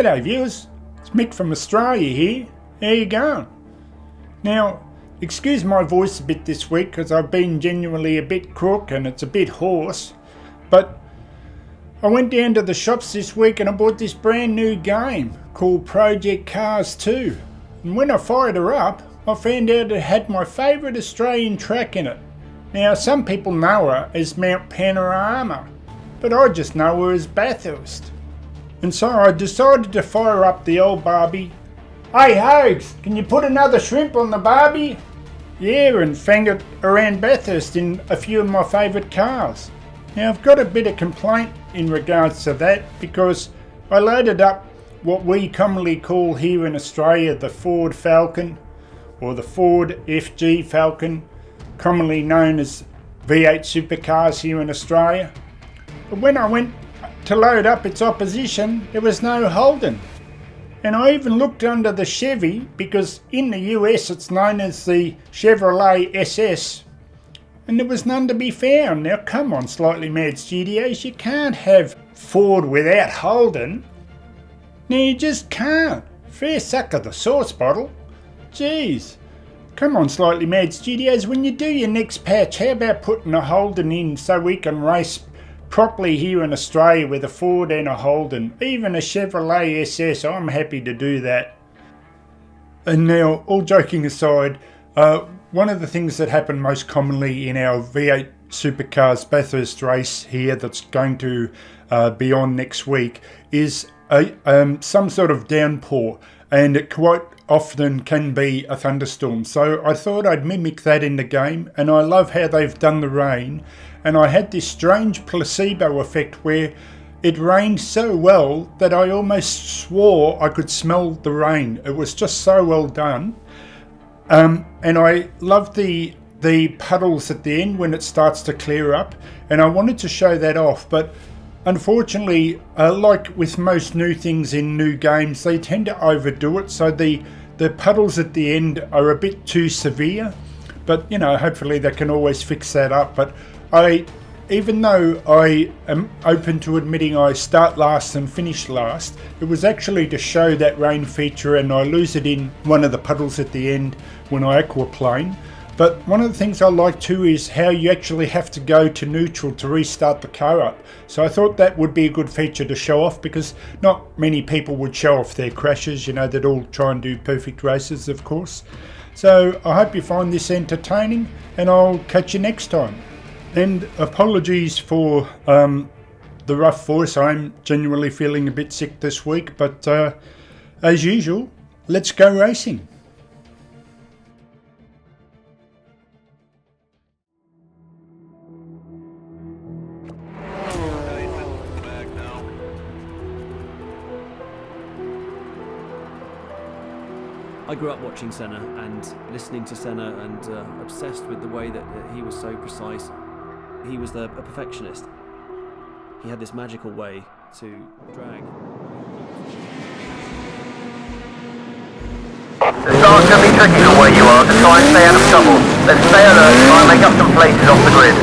G'day viewers, it's Mick from Australia here. How you going? Now, excuse my voice a bit this week because I've been genuinely a bit crook and it's a bit hoarse, but I went down to the shops this week and I bought this brand new game called Project Cars 2, and when I fired her up I found out it had my favourite Australian track in it. Now some people know her as Mount Panorama, but I just know her as Bathurst. And so I decided to fire up the old Barbie. Hey Hogs, can you put another shrimp on the Barbie? Yeah, and fang it around Bathurst in a few of my favourite cars. Now I've got a bit of complaint in regards to that because I loaded up what we commonly call here in Australia the Ford Falcon, or the Ford FG Falcon, commonly known as V8 supercars here in Australia. But when I went to load up its opposition, there was no Holden. And I even looked under the Chevy, because in the US it's known as the Chevrolet SS, and there was none to be found. Now come on, Slightly Mad Studios, you can't have Ford without Holden. Now you just can't. Fair suck of the sauce bottle. Jeez. Come on, Slightly Mad Studios, when you do your next patch, how about putting a Holden in so we can race properly here in Australia with a Ford and a Holden, even a Chevrolet SS. I'm happy to do that. And now, all joking aside, one of the things that happen most commonly in our V8 Supercars Bathurst race here that's going to be on next week is some sort of downpour, and it quite often can be a thunderstorm. So I thought I'd mimic that in the game, and I love how they've done the rain. And I had this strange placebo effect where it rained so well that I almost swore I could smell the rain. It was just so well done. And I love the puddles at the end when it starts to clear up. And I wanted to show that off. But unfortunately, like with most new things in new games, they tend to overdo it. So the puddles at the end are a bit too severe. But, you know, hopefully they can always fix that up. But even though I am open to admitting I start last and finish last, it was actually to show that rain feature, and I lose it in one of the puddles at the end when I aquaplane. But one of the things I like too is how you actually have to go to neutral to restart the car up. So I thought that would be a good feature to show off, because not many people would show off their crashes. You know, they'd all try and do perfect races, of course. So I hope you find this entertaining, and I'll catch you next time. And apologies for the rough voice. I'm genuinely feeling a bit sick this week, but as usual, let's go racing. I grew up watching Senna and listening to Senna, and obsessed with the way that he was so precise. He was a perfectionist. He had this magical way to drag. The start's going to be tricky from where you are, so try and stay out of trouble. Then stay alert, try and make up some places off the grid.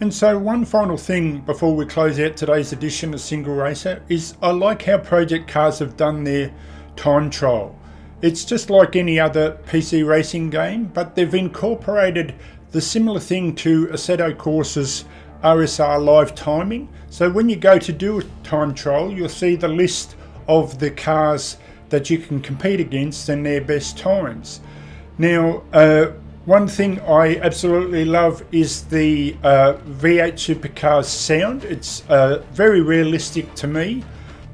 And so one final thing before we close out today's edition of SingleRacer is I like how Project Cars have done their time trial. It's just like any other PC racing game, but they've incorporated the similar thing to Assetto Corsa's RSR live timing. So when you go to do a time trial, you'll see the list of the cars that you can compete against and their best times. Now, one thing I absolutely love is the V8 Supercars sound. It's very realistic to me.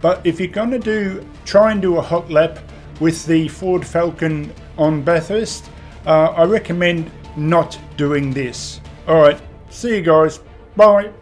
But if you're going to try and do a hot lap with the Ford Falcon on Bathurst, I recommend not doing this. Alright, see you guys. Bye.